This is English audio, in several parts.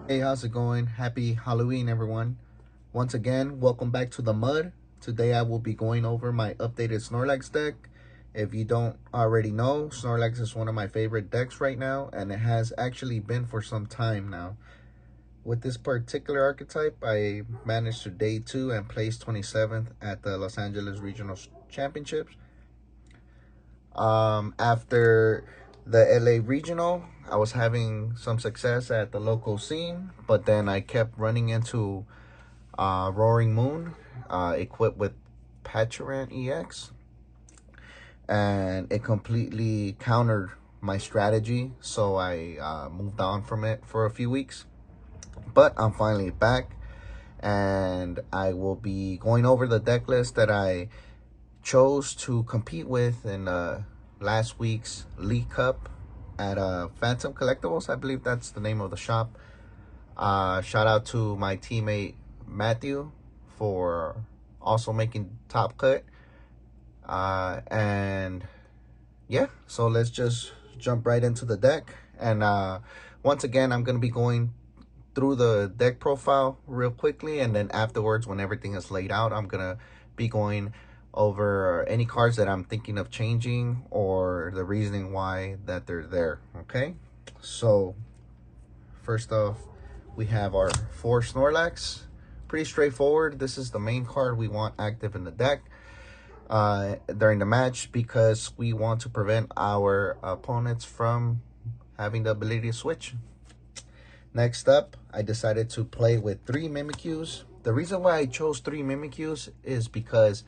Hey, how's it going? Happy Halloween, everyone. Once again, welcome back to the mud. Today I will be going over my updated Snorlax deck. If you don't already know, Snorlax is one of my favorite decks right now, and it has actually been for some time now. With this particular archetype, I managed to day 2 and place 27th at the Los Angeles Regional Championships. After the LA Regional, I was having some success at the local scene, but then I kept running into Roaring Moon, equipped with Pachyrant EX, and it completely countered my strategy. So I moved on from it for a few weeks, but I'm finally back, and I will be going over the deck list that I chose to compete with in last week's League Cup at Phantom Collectibles. I believe that's the name of the shop. Shout out to my teammate Matthew for also making top cut. And yeah, so let's just jump right into the deck. And once again, I'm going to be going through the deck profile real quickly, and then afterwards, when everything is laid out, I'm going to be going over any cards that I'm thinking of changing or the reasoning why that they're there. Okay, so first off, we have our 4 Snorlax. Pretty straightforward. This is the main card we want active in the deck during the match, because we want to prevent our opponents from having the ability to switch. Next up, I decided to play with 3 Mimikyus. The reason why I chose 3 Mimikyus is because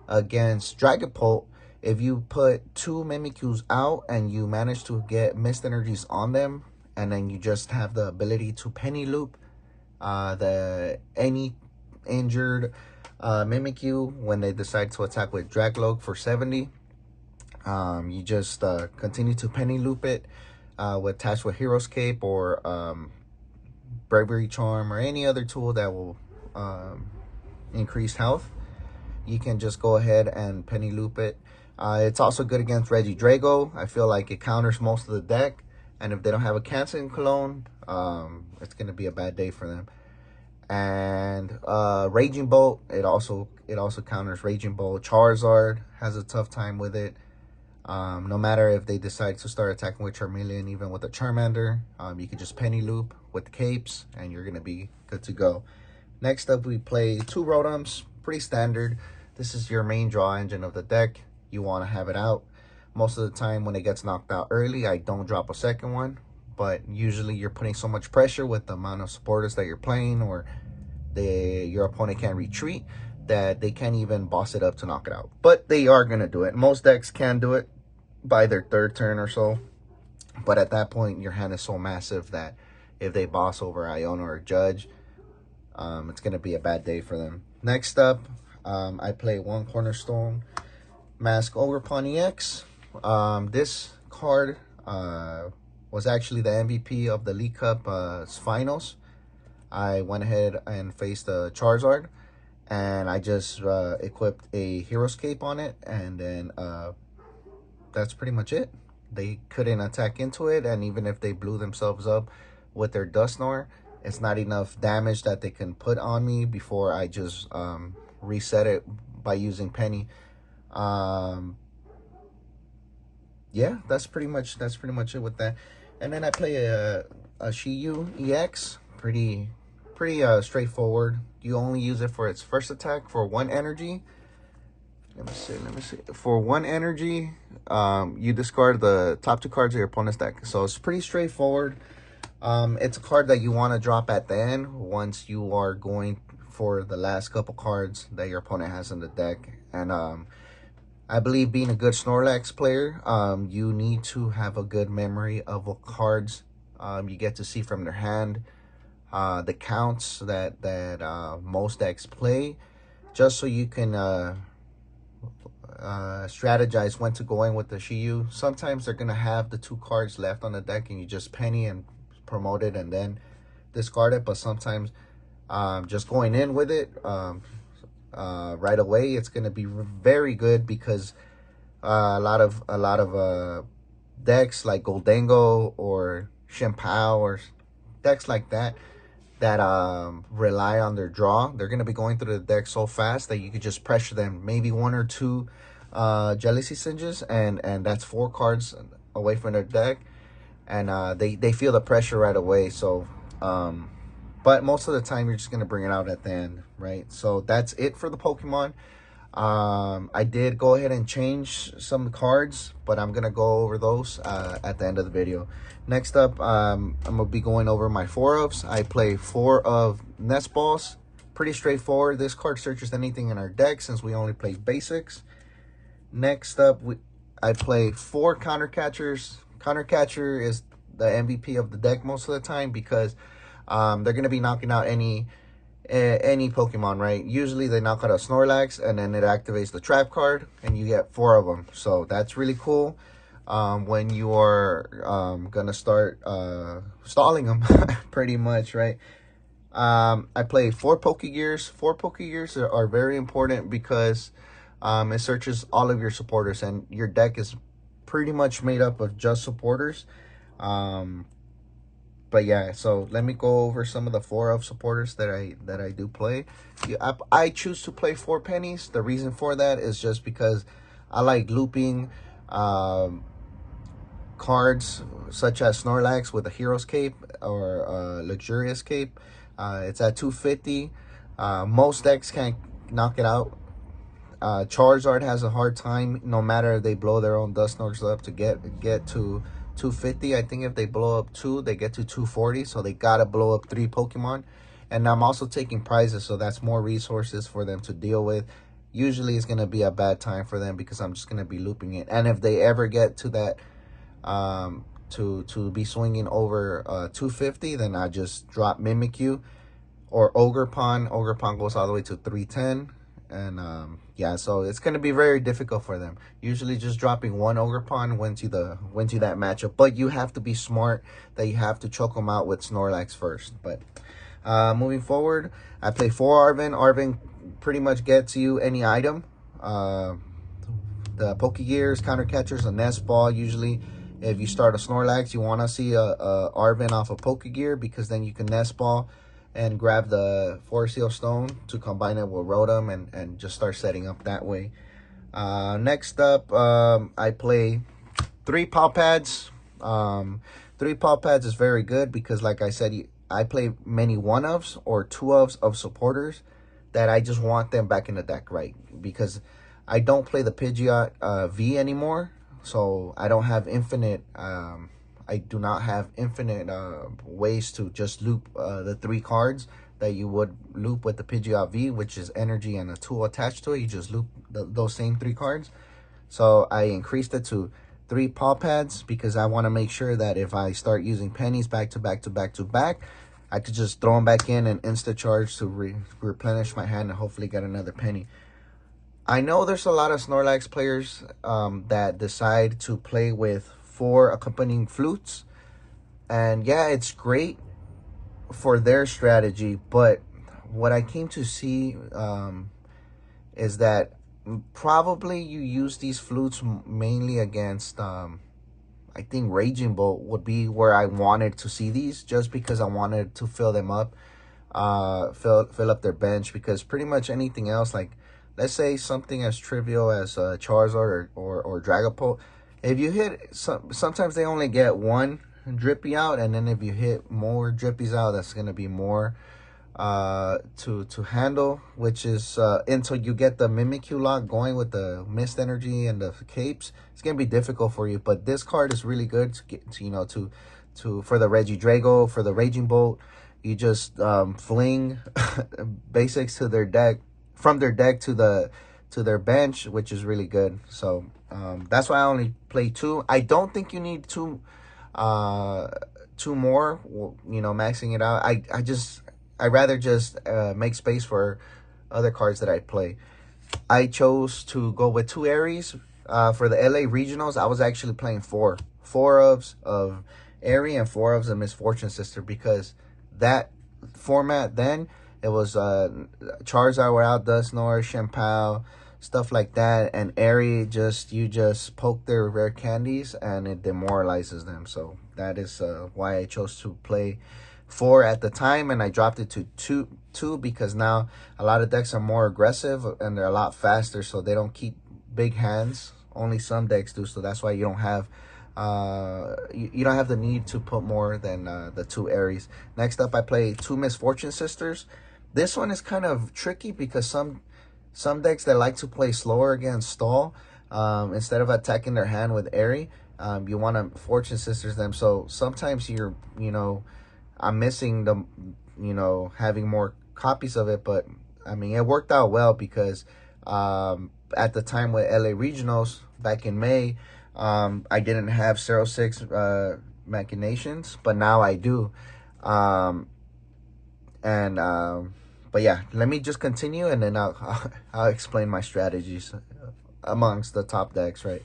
against Dragapult, if you put 2 Mimikyus out and you manage to get mist energies on them, and then you just have the ability to penny loop any injured Mimikyu when they decide to attack with Dragloak for 70, you just continue to penny loop it with attached with Hero's Cape or Bravery Charm or any other tool that will increase health. You can just go ahead and penny loop it. It's also good against Regidrago. I feel like it counters most of the deck, and if they don't have a Cancer Clone, it's gonna be a bad day for them. And Raging Bolt, it also counters Raging Bolt. Charizard has a tough time with it. No matter if they decide to start attacking with Charmeleon, even with a Charmander, you can just penny loop with the capes, and you're gonna be good to go. Next up, we play 2 Rotoms. Pretty standard. This is your main draw engine of the deck. You want to have it out. Most of the time when it gets knocked out early, I don't drop a second one. But usually you're putting so much pressure with the amount of supporters that you're playing, or your opponent can't retreat, that they can't even boss it up to knock it out. But they are going to do it. Most decks can do it by their 3rd turn or so. But at that point, your hand is so massive that if they boss over Iona or Judge, it's going to be a bad day for them. Next up, I play 1 Cornerstone Mask Ogerpon EX. This card was actually the MVP of the League Cup finals. I went ahead and faced the Charizard, and I just equipped a Hero's Cape on it, and then that's pretty much it. They couldn't attack into it, and even if they blew themselves up with their Dusknoir, it's not enough damage that they can put on me before I just reset it by using Penny. Yeah, that's pretty much it with that. And then I play a Shiyu EX. Pretty straightforward. You only use it for its first attack for 1 energy. Let me see. For 1 energy, you discard the top 2 cards of your opponent's deck. So it's pretty straightforward. It's a card that you want to drop at the end once you are going for the last couple cards that your opponent has in the deck. And I believe, being a good Snorlax player, you need to have a good memory of what cards you get to see from their hand, the counts that most decks play, just so you can strategize when to go in with the Shiyu. Sometimes they're going to have the 2 cards left on the deck, and you just penny and promote it and then discard it. But sometimes just going in with it right away, it's going to be very good, because a lot of decks like Goldango or Shempao or decks like that, that rely on their draw. They're gonna be going through the deck so fast that you could just pressure them, maybe one or two jealousy singes, and that's 4 cards away from their deck, and they feel the pressure right away. So but most of the time you're just gonna bring it out at the end, right? So that's it for the Pokemon. I did go ahead and change some cards, but I'm gonna go over those at the end of the video. Next up, I'm gonna be going over my 4-ofs. I play 4 of Nest Balls. Pretty straightforward. This card searches anything in our deck since we only play basics. Next up, I play 4 Counter Catchers. Counter Catcher is the MVP of the deck most of the time because they're gonna be knocking out any Pokemon, right? Usually they knock out a Snorlax and then it activates the trap card and you get 4 of them. So that's really cool when you are gonna start stalling them pretty much, right? I play 4 Pokegears. 4 Pokegears are very important because it searches all of your supporters, and your deck is pretty much made up of just supporters. But yeah, so let me go over some of the 4-of supporters that I do play. I choose to play 4 pennies. The reason for that is just because I like looping cards such as Snorlax with a Hero's Cape or Luxurious Cape. It's at 250. Most decks can't knock it out. Charizard has a hard time, no matter if they blow their own Dusknoirs up to get to 250. I think if they blow up 2, they get to 240. So they gotta blow up 3 Pokemon. And I'm also taking prizes, so that's more resources for them to deal with. Usually it's gonna be a bad time for them because I'm just gonna be looping it. And if they ever get to that to be swinging over 250, then I just drop Mimikyu or Ogerpon. Ogerpon goes all the way to 310. And yeah, so it's going to be very difficult for them. Usually just dropping 1 Ogerpon wins you that matchup, but you have to be smart that you have to choke them out with Snorlax first. But moving forward, I play 4 Arven. Arven pretty much gets you any item. The Pokegears, Counter Catchers, a Nest Ball. Usually if you start a Snorlax, you want to see a Arven off a Pokegear, because then you can Nest Ball and grab the Forest Seal Stone to combine it with Rotom and just start setting up that way. Next up, I play 3 Paw Pads. 3 Paw Pads is very good because, like I said, I play many 1-ofs or 2-ofs of supporters that I just want them back in the deck, right? Because I don't play the Pidgeot V anymore, so I don't have infinite... I do not have infinite ways to just loop the 3 cards that you would loop with the Pidgeot V, which is energy and a tool attached to it. You just loop those same 3 cards. So I increased it to 3 Paw Pads because I want to make sure that if I start using pennies back to back to back to back, I could just throw them back in and insta charge to replenish my hand and hopefully get another penny. I know there's a lot of Snorlax players that decide to play with 4 accompanying flutes, and yeah, it's great for their strategy, but what I came to see is that probably you use these flutes mainly against I think Raging Bolt would be where I wanted to see these, just because I wanted to fill them up, fill up their bench, because pretty much anything else, like let's say something as trivial as Charizard or Dragapult, if you hit, sometimes they only get 1 Drippy out, and then if you hit more Drippies out, that's going to be more to handle, which is until you get the Mimikyu lock going with the Mist Energy and the Capes, it's going to be difficult for you. But this card is really good to get to, you know, for the Regidrago, for the Raging Bolt. You just fling basics to their deck, from their deck to their bench, which is really good. So that's why I only play 2. I don't think you need 2 more, you know, maxing it out. I rather just make space for other cards that I play. I chose to go with 2 Aries. For the LA regionals, I was actually playing 4 ofs of Airy and 4 ofs of Misfortune Sister, because that format then, it was Charizard without Dusknoir, Shampoo, stuff like that, and Airy, you just poke their rare candies and it demoralizes them. So that is why I chose to play 4 at the time, and I dropped it to two because now a lot of decks are more aggressive and they're a lot faster, so they don't keep big hands. Only some decks do, so that's why you don't have you don't have the need to put more than the 2 Aries. Next up, I play 2 Misfortune Sisters. This one is kind of tricky because some decks that like to play slower against stall, instead of attacking their hand with Airy, you want to Fortune Sisters them. So sometimes I'm missing the, having more copies of it. But I mean, it worked out well because at the time with LA Regionals back in May, I didn't have 06 Machinations, but now I do. But yeah, let me just continue, and then I'll explain my strategies amongst the top decks, right?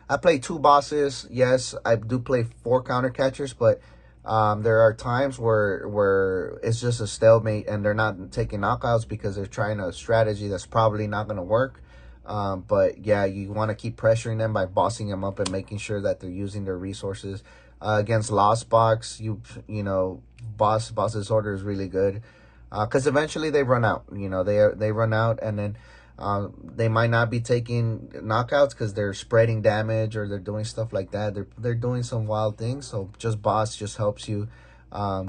I play 2 bosses. Yes, I do play 4 counter catchers, but there are times where it's just a stalemate and they're not taking knockouts because they're trying a strategy that's probably not going to work. But yeah, you want to keep pressuring them by bossing them up and making sure that they're using their resources. Against Lost Box, boss's order is really good. Because eventually they run out. They run out, and then they might not be taking knockouts because they're spreading damage or they're doing stuff like that. They're doing some wild things. So boss just helps you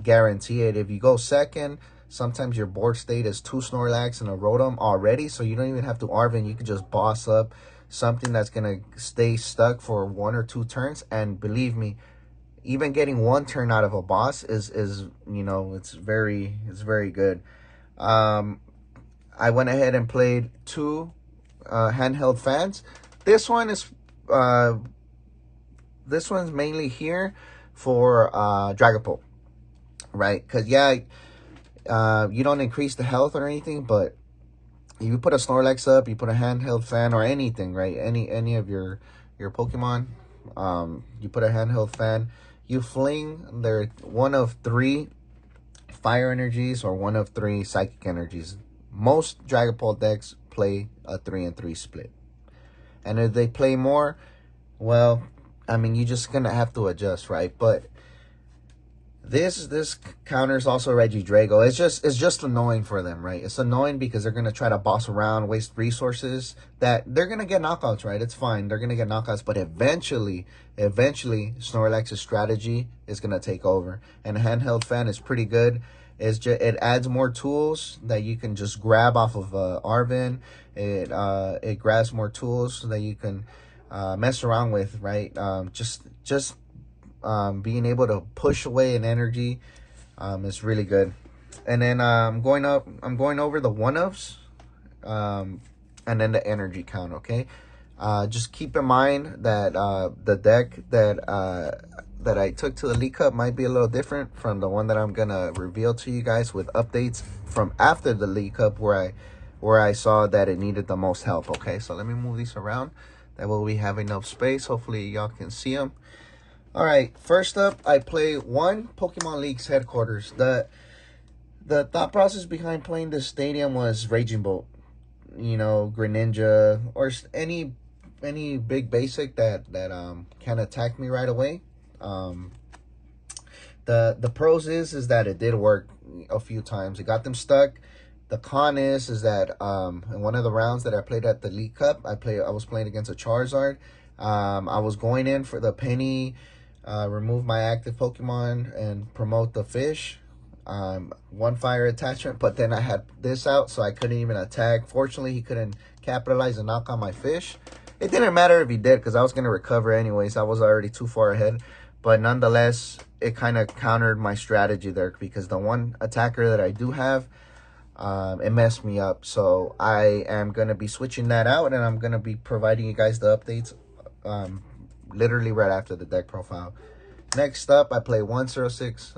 guarantee it. If you go second, sometimes your board state is 2 Snorlax and a Rotom already, so you don't even have to Arven. You could just boss up something that's gonna stay stuck for 1 or 2 turns. And believe me, even getting 1 turn out of a boss is it's very good. I went ahead and played 2 handheld fans. This one's mainly here for Dragapult, right? Because you don't increase the health or anything, but you put a Snorlax up, you put a handheld fan or anything, right? Any of your Pokemon, you put a handheld fan. You fling their 1 of 3 fire energies or 1 of 3 psychic energies. Most Dragapult decks play a 3 and 3 split. And if they play more, well, I mean, you're just going to have to adjust, right? But this counters also Regidrago. It's just annoying for them, right? It's annoying because they're going to try to boss around, waste resources, that they're going to get knockouts, right? It's fine. They're going to get knockouts, but eventually Snorlax's strategy is going to take over. And handheld fan is pretty good. It adds more tools that you can just grab off of Arven. It grabs more tools that you can mess around with, right? Just being able to push away an energy is really good. And then I'm going over the 1-ofs, and then the energy count. Okay, just keep in mind that the deck that I took to the League Cup might be a little different from the one that I'm gonna reveal to you guys with updates from after the League Cup, where I saw that it needed the most help. Okay, so let me move these around. That way we have enough space. Hopefully y'all can see them. All right, first up, I play 1 Pokemon League's headquarters. The thought process behind playing this stadium was Raging Bolt, Greninja, or any big basic that can attack me right away. The pros is that it did work a few times. It got them stuck. The con is that in one of the rounds that I played at the League Cup, I was playing against a Charizard. I was going in for the penny. Remove my active Pokemon and promote the fish. 1 fire attachment, but then I had this out, so I couldn't even attack. Fortunately, he couldn't capitalize and knock on my fish. It didn't matter if he did, because I was going to recover anyways. I was already too far ahead. But nonetheless, it kind of countered my strategy there, because the 1 attacker that I do have, it messed me up. So I am going to be switching that out, and I'm going to be providing you guys the updates literally right after the deck profile. Next up, I play 106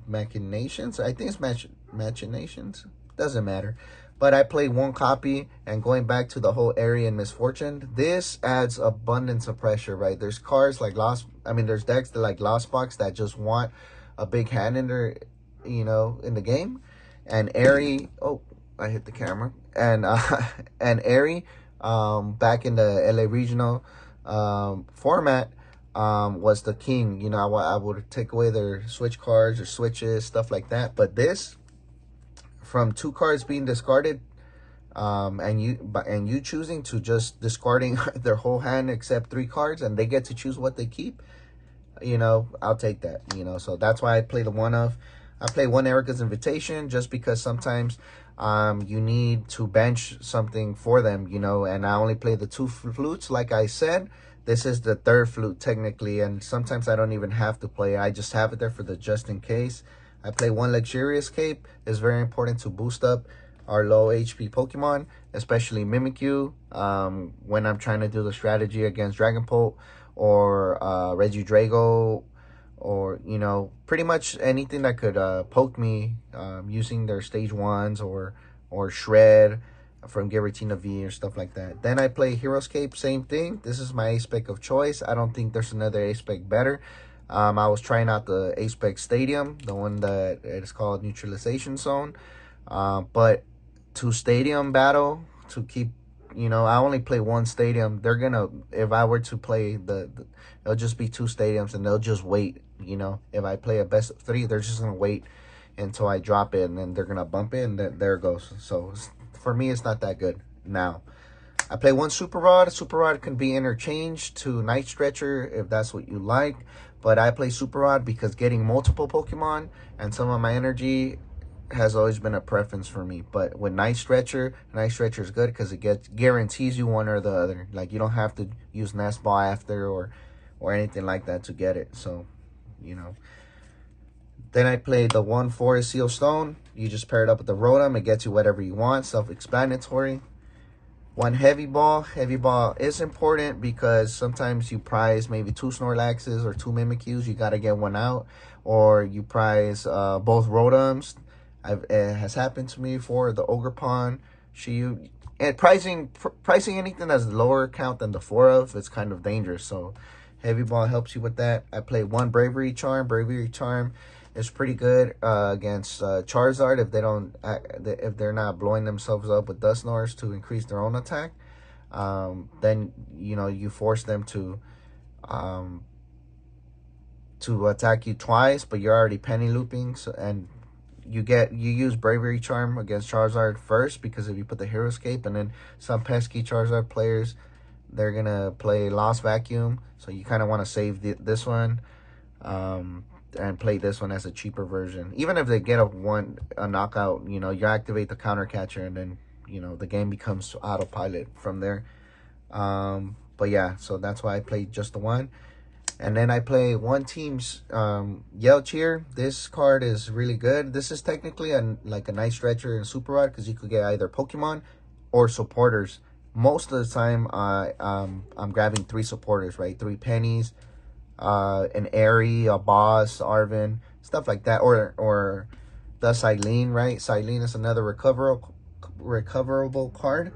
Machinations. I think it's Machinations. Doesn't matter. But I play 1 copy, and going back to the whole area and Misfortune, this adds abundance of pressure, right? There's cards like there's decks that like Lost Box that just want a big hand in their, in the game. And Airy, oh, I hit the camera. And and Airy, back in the LA Regional format, was the king. You know, I would take away their switch cards or switches, stuff like that. But this, from 2 cards being discarded, and you choosing to just discarding their whole hand except 3 cards, and they get to choose what they keep, you know, I'll take that, you know. So that's why I play the one of. I play one Erica's Invitation just because sometimes you need to bench something for them, you know, and I only play the 2 flutes. Like I said, this is the 3rd flute technically, and sometimes I don't even have to play. I just have it there for the just in case. I play one Luxurious Cape. It's very important to boost up our low HP Pokemon, especially Mimikyu, when I'm trying to do the strategy against Dragapult or Regidrago, or, you know, pretty much anything that could poke me using their stage 1s or Shred from Giratina V or stuff like that. Then I play Hero's Cape, same thing. This is my A-Spec of choice. I don't think there's another A-Spec better. I was trying out the A-Spec Stadium, the one that is called Neutralization Zone. But to Stadium battle, to keep, you know, I only play one Stadium. They're gonna, if I were to play it'll just be 2 stadiums, and they'll just wait, you know. If I play a best of 3, they're just gonna wait until I drop it, and then they're gonna bump it, and then there it goes. So for me, it's not that good. Now, I play one Super Rod. Super Rod can be interchanged to Night Stretcher if that's what you like. But I play Super Rod because getting multiple Pokemon and some of my energy has always been a preference for me. But with Night Stretcher is good because it guarantees you one or the other. Like, you don't have to use Nest Ball after or anything like that to get it. So, you know. Then I play the one Forest Seal Stone. You just pair it up with the Rotom. It gets you whatever you want. Self-explanatory. One Heavy Ball. Heavy Ball is important because sometimes you prize maybe 2 Snorlaxes or 2 Mimikyus. You got to get one out. Or you prize both Rotoms. It has happened to me before. The Ogerpon. And pricing anything that's lower count than the 4 of, it's kind of dangerous. So Heavy Ball helps you with that. I play one Bravery Charm. Bravery Charm is pretty good against Charizard if they're not blowing themselves up with Dusknoirs to increase their own attack. Then, you know, you force them to attack you twice, but you're already penny looping. So, and you use Bravery Charm against Charizard first, because if you put the Hero's Cape, and then some pesky Charizard players, they're gonna play Lost Vacuum, so you kind of want to save this one and play this one as a cheaper version. Even if they get a knockout, you know, you activate the counter catcher, and then, you know, the game becomes autopilot from there. But yeah, so that's why I played just the one. And then I play one team's Yell Cheer. This card is really good. This is technically like a Night Stretcher and Super Rod, because you could get either Pokemon or supporters. Most of the time, I'm grabbing 3 supporters, right? 3 pennies, an Airy, a Boss, Arvin, stuff like that. Or the Silene, right? Silene is another recoverable card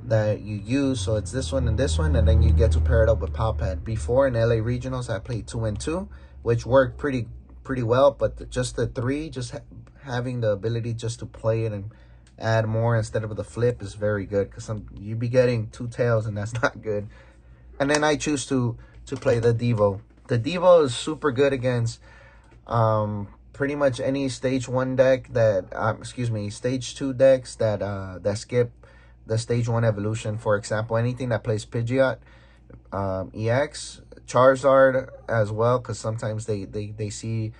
that you use. So it's this one, and then you get to pair it up with Palpad. Before in LA Regionals, I played 2 and 2, which worked pretty well. But just the 3, having the ability just to play it and add more instead of the flip is very good, because you be getting 2 tails, and that's not good. And then I choose to play the Devo. The Devo is super good against pretty much any stage 1 deck that stage 2 decks that skip the stage 1 evolution. For example, anything that plays Pidgeot, EX, Charizard as well, because sometimes they see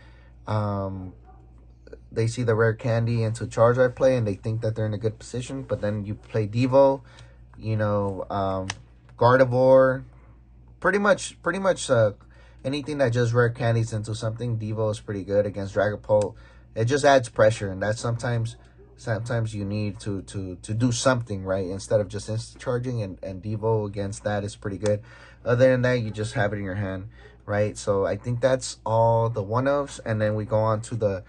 the rare candy into Charizard play, and they think that they're in a good position. But then you play Devo, you know, Gardevoir, pretty much anything that just rare candies into something. Devo is pretty good against Dragapult. It just adds pressure, and that sometimes you need to do something, right, instead of just instant charging, and Devo against that is pretty good. Other than that, you just have it in your hand, right? So I think that's all the one-ofs, and then we go on to the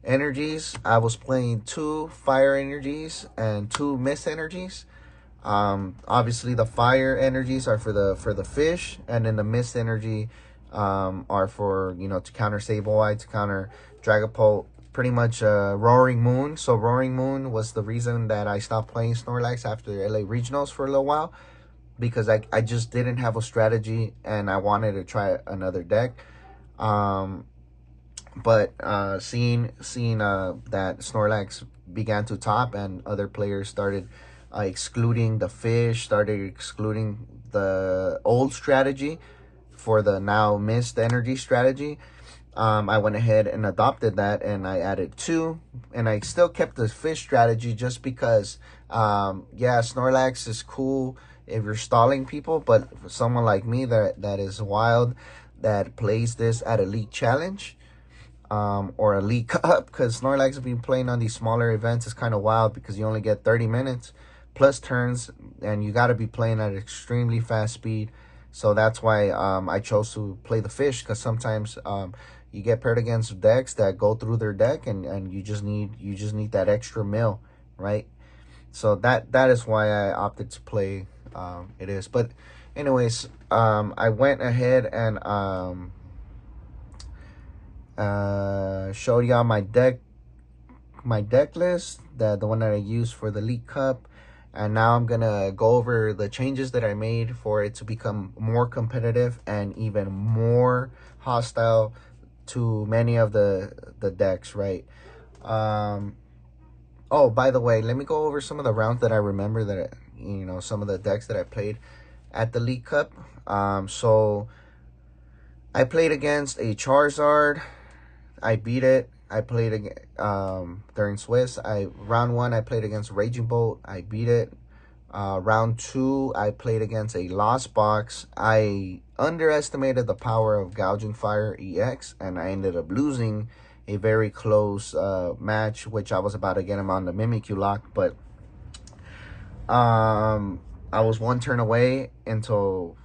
energies. I was playing 2 fire energies and 2 mist energies. Obviously the fire energies are for the fish, and then the mist energy are for, you know, to counter Sableye, to counter Dragapult, pretty much Roaring Moon. So Roaring Moon was the reason that I stopped playing Snorlax after LA Regionals for a little while. because I just didn't have a strategy and I wanted to try another deck. Um, but seeing that Snorlax began to top and other players started excluding the fish, started excluding the old strategy for the now missed energy strategy. I went ahead and adopted that, and I added two, and I still kept the fish strategy just because, yeah, Snorlax is cool if you're stalling people, but for someone like me that is wild, that plays this at Elite Challenge, or Elite Cup, because Snorlax has been playing on these smaller events is kind of wild because you only get 30 minutes plus turns, and you got to be playing at extremely fast speed. So that's why I chose to play the fish, because sometimes you get paired against decks that go through their deck, and you just need that extra mill, right? So that is why I opted to play it is. But anyways, I went ahead and showed y'all my deck list, the one that I used for the League Cup, and now I'm gonna go over the changes that I made for it to become more competitive and even more hostile to many of the decks, right? Um, oh, by the way, let me go over some of the rounds that I remember, that some of the decks that I played at the League Cup. So I played against a Charizard. I beat it. I played during Swiss. Round one I played against Raging Bolt. I beat it. Round two I played against a Lost Box. I underestimated the power of Gouging Fire EX, and I ended up losing a very close match, which I was about to get him on the Mimikyu lock, but I was one turn away until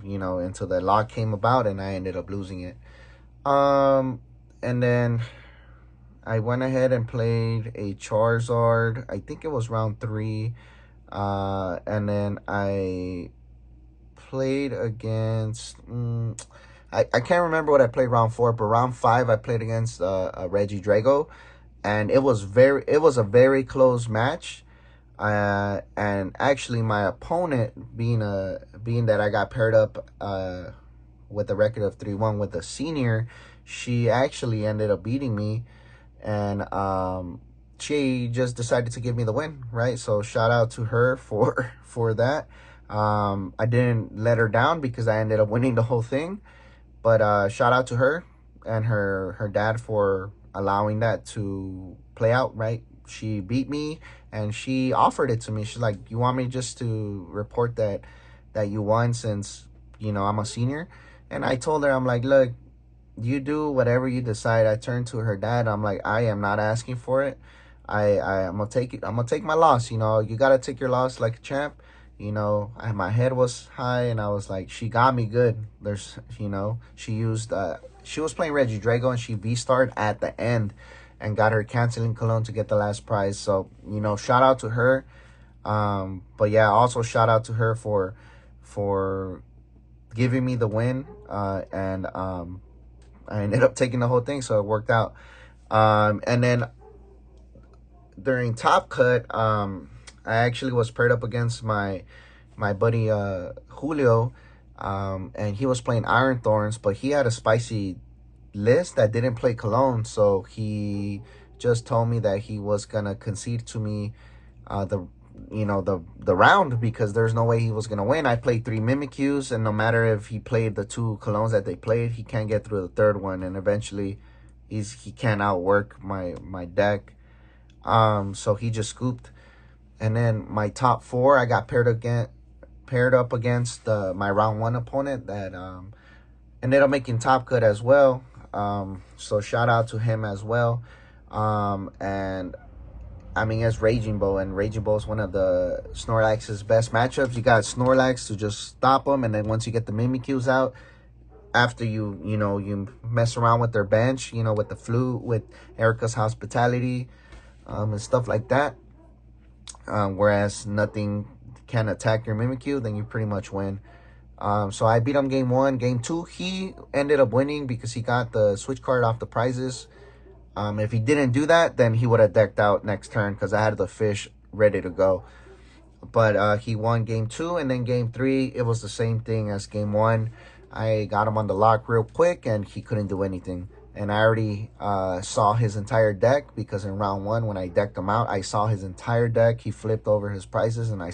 the lock came about, and I ended up losing it. And then I went ahead and played a Charizard. I think it was round three. And then I played against. I can't remember what I played round four, but round five I played against a Reggie Drago, and it was a very close match. And actually, my opponent, being that I got paired up with a record of 3-1 with a senior, she actually ended up beating me, and she just decided to give me the win, right? So shout out to her for that. I didn't let her down because I ended up winning the whole thing, but shout out to her and her dad for allowing that to play out, right? She beat me, and she offered it to me. She's like, "You want me just to report that you won, since I'm a senior?" And I told her, I'm like, "Look, you do whatever you decide." I turned to her dad. I'm like, "I am not asking for it. I'm gonna take it. I'm gonna take my loss. You gotta take your loss like a champ." My head was high, and I was like, she got me good. She was playing Reggie Drago, and she V-starred at the end and got her canceling cologne to get the last prize. So, shout out to her. But yeah, also shout out to her for giving me the win. And I ended up taking the whole thing, so it worked out. And then during Top Cut, I actually was paired up against my buddy Julio, and he was playing Iron Thorns, but he had a spicy list that didn't play Cologne, so he just told me that he was gonna concede to me the round, because there's no way he was gonna win. I played 3 Mimikyus, and no matter if he played the 2 Colognes that they played, he can't get through the third one, and eventually he can't outwork my deck. So he just scooped. And then my top 4, I got paired up against my round 1 opponent that ended up making Top Cut as well. So shout out to him as well. And I mean, it's Raging Bull, and Raging Bull is one of the Snorlax's best matchups. You got Snorlax to just stop him, and then once you get the Mimikyus out, after you mess around with their bench, with the Flute, with Erica's Hospitality, and stuff like that. Whereas nothing can attack your Mimikyu, then you pretty much win. So I beat him game 1. Game 2, he ended up winning because he got the switch card off the prizes. If he didn't do that, then he would have decked out next turn, because I had the fish ready to go. But he won game 2, and then game 3, it was the same thing as game 1. I got him on the lock real quick, and he couldn't do anything. And I already saw his entire deck, because in round 1, when I decked him out, I saw his entire deck. He flipped over his prices, and I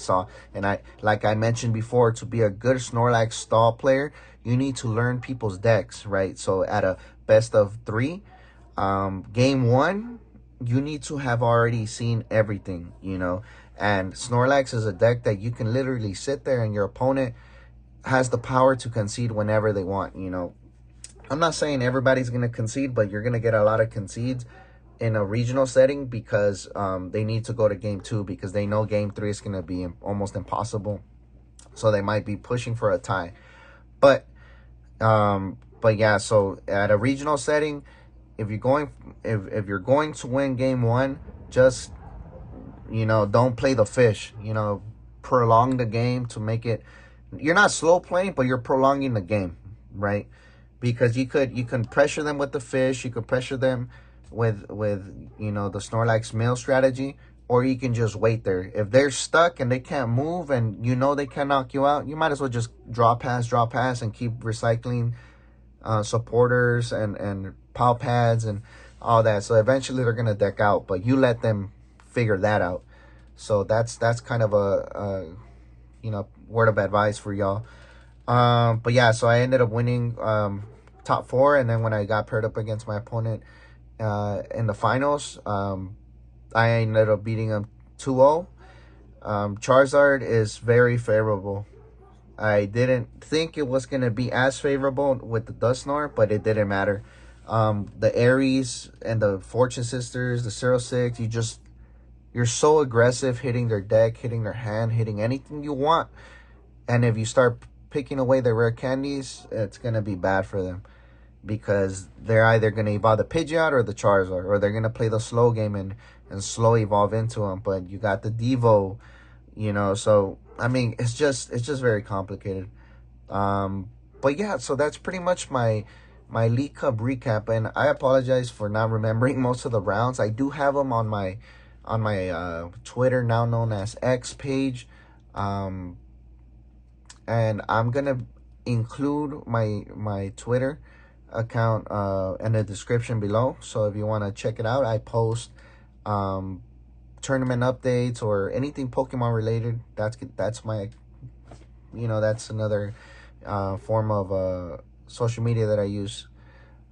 like I mentioned before, to be a good Snorlax stall player, you need to learn people's decks, right? So at a best of 3, game 1, you need to have already seen everything, and Snorlax is a deck that you can literally sit there and your opponent has the power to concede whenever they want. I'm not saying everybody's going to concede, but you're going to get a lot of concedes in a regional setting, because they need to go to game 2, because they know game 3 is going to be almost impossible. So they might be pushing for a tie. But yeah, so at a regional setting, if you're going to win game 1, just don't play the fish. Prolong the game to make it. You're not slow playing, but you're prolonging the game, right? Because you can pressure them with the fish. You could pressure them with the Snorlax mill strategy, or you can just wait there. If they're stuck and they can't move, and they can knock you out, you might as well just draw pass, and keep recycling supporters and pow pads and all that. So eventually they're gonna deck out, but you let them figure that out. So that's kind of a word of advice for y'all. But yeah, so I ended up winning top 4, and then when I got paired up against my opponent in the finals, I ended up beating him 2-0. Charizard is very favorable. I didn't think it was going to be as favorable with the Dusknoir, but it didn't matter. The Aries and the Fortune Sisters, the 06, you're so aggressive, hitting their deck, hitting their hand, hitting anything you want. And if you start picking away the rare candies, it's going to be bad for them, because they're either going to evolve the Pidgeot or the Charizard, or they're going to play the slow game and slow evolve into them. But you got the Devo, so I mean, it's just very complicated. But yeah, so that's pretty much my League Cup recap, and I apologize for not remembering most of the rounds. I do have them on my Twitter, now known as X page, and I'm gonna include my Twitter account in the description below. So if you want to check it out, I post tournament updates or anything Pokemon related. That's my that's another form of social media that I use.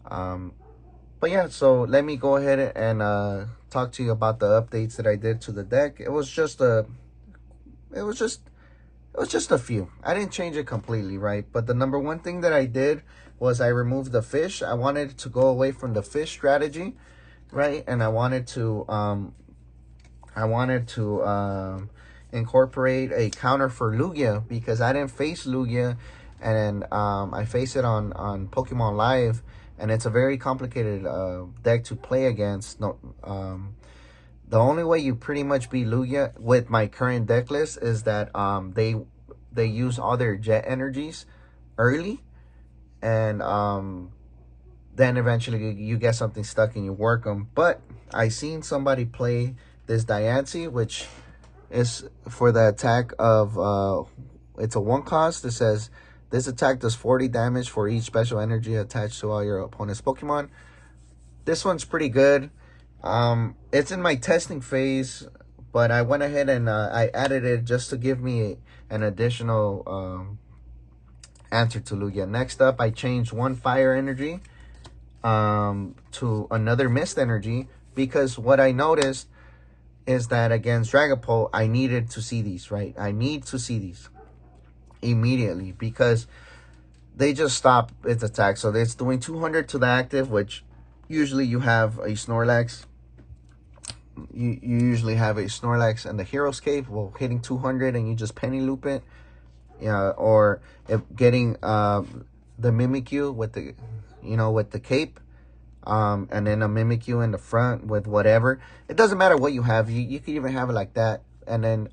But yeah, so let me go ahead and talk to you about the updates that I did to the deck. It was just a few. I didn't change it completely, right? But the number one thing that I did was I removed the fish. I wanted to go away from the fish strategy, right? And I wanted to incorporate a counter for Lugia, because I didn't face Lugia, and I face it on Pokemon Live, and it's a very complicated deck to play against. No, the only way you pretty much beat Lugia with my current deck list is that they use all their jet energies early, and then eventually you get something stuck and you work them. But I seen somebody play this Diancie, which is for the attack of it's a 1 cost. It says this attack does 40 damage for each special energy attached to all your opponent's Pokemon. This one's pretty good. It's in my testing phase, but I went ahead and I added it just to give me an additional answer to Lugia. Next up, I changed 1 fire energy to another mist energy, because what I noticed is that against Dragapult, I needed to see these, right? I need to see these immediately, because they just stop its attack. So it's doing 200 to the active, which usually you have a Snorlax. You usually have a Snorlax and the Hero's Cape, well, hitting 200 and you just penny loop it. Or if getting the Mimikyu with the, with the cape. And then a Mimikyu in the front with whatever. It doesn't matter what you have. You could even have it like that. And then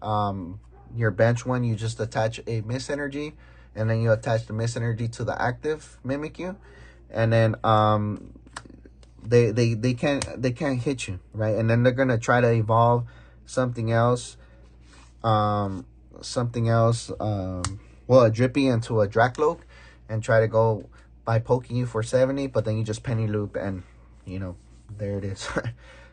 your bench one, you just attach a Mist Energy. And then you attach the Mist Energy to the active Mimikyu. And then they can't hit you, right? And then they're going to try to evolve something else. something else, well, a Drippy into a Dracloak, and try to go by poking you for 70, but then you just penny loop, and there it is.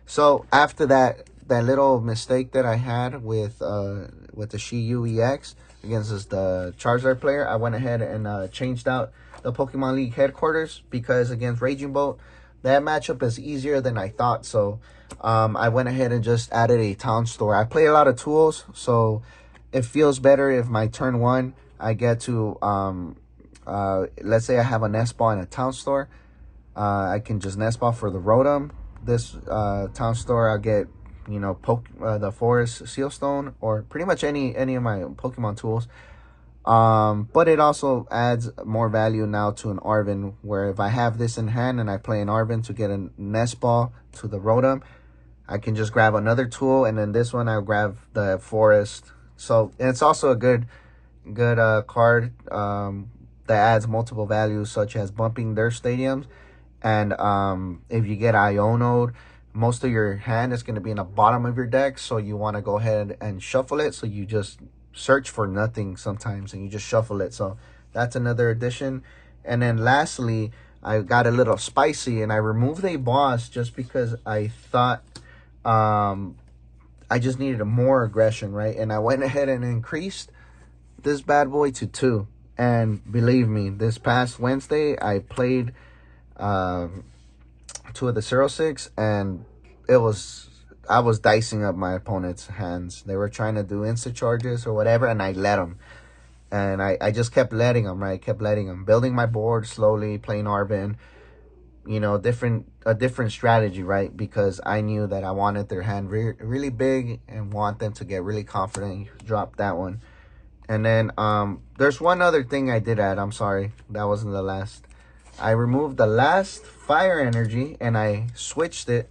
So after that little mistake that I had with the Shiyu EX against the Charizard player, I went ahead and changed out the Pokemon League headquarters, because against Raging Bolt, that matchup is easier than I thought. So I went ahead and just added a town store. I play a lot of tools, so it feels better if my turn one I get to let's say I have a nest ball in a town store. I can just nest ball for the Rotom. This town store, I'll get the Forest Seal Stone, or pretty much any of my Pokemon tools. But it also adds more value now to an Arven, where if I have this in hand and I play an Arven to get a nest ball to the Rotom, I can just grab another tool, and then this one I'll grab the Forest. So it's also a good card that adds multiple values, such as bumping their stadiums. And if you get Iono'd, most of your hand is going to be in the bottom of your deck, so you want to go ahead and shuffle it, so you just search for nothing sometimes and you just shuffle it. So that's another addition. And then lastly, I got a little spicy, and I removed a boss just because I thought I just needed more aggression, right? And I went ahead and increased this bad boy to 2. And believe me, this past Wednesday I played 2 of the 06, and I was dicing up my opponent's hands. They were trying to do insta charges or whatever, and I let them. And I just kept letting them, right? Kept letting them. Building my board slowly, playing Arven. A different strategy, right? Because I knew that I wanted their hand really big and want them to get really confident. Drop that one. And then there's one other thing I did add. I'm sorry, that wasn't the last. I removed the last fire energy and I switched it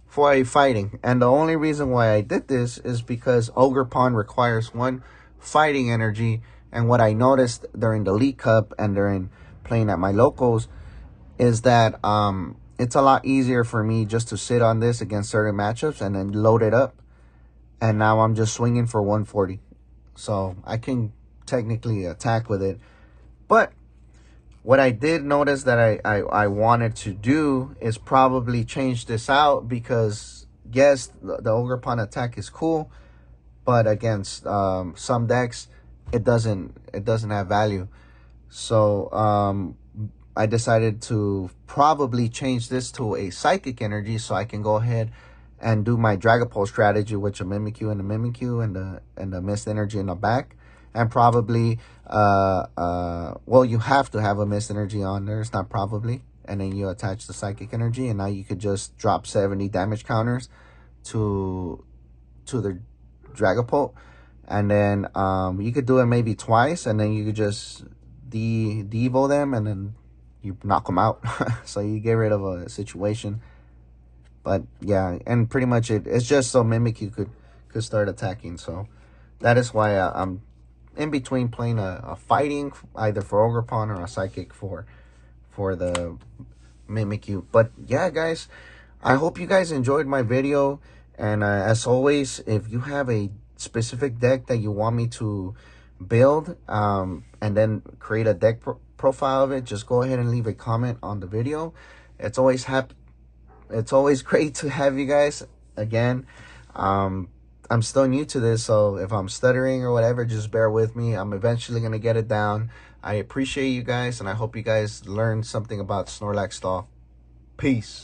for a fighting. And the only reason why I did this is because Ogre Pond requires 1 fighting energy. And what I noticed during the League Cup and during playing at my locals is that it's a lot easier for me just to sit on this against certain matchups and then load it up. And now I'm just swinging for 140. So I can technically attack with it. But what I did notice that I wanted to do is probably change this out, because yes, the Ogre Pond attack is cool, but against some decks it doesn't have value. So I decided to probably change this to a psychic energy, so I can go ahead and do my Dragapult strategy, which a Mimikyu and a Mimikyu and the Mist energy in the back. And probably well, you have to have a Mist energy on there. It's not probably. And then you attach the psychic energy, and now you could just drop 70 damage counters to the Dragapult. And then you could do it maybe twice, and then you could just devo them, and then you knock them out. So you get rid of a situation. But yeah, and pretty much it's just so Mimikyu could start attacking. So that is why I'm in between playing a fighting either for Ogre Pond or a psychic for the Mimikyu. But yeah, guys, I hope you guys enjoyed my video. And as always, if you have a specific deck that you want me to build and then create a deck profile of it, just go ahead and leave a comment on the video. It's always great to have you guys again. I'm still new to this, so if I'm stuttering or whatever, just bear with me. I'm eventually gonna get it down. I appreciate you guys, and I hope you guys learned something about Snorlax Stall. Peace.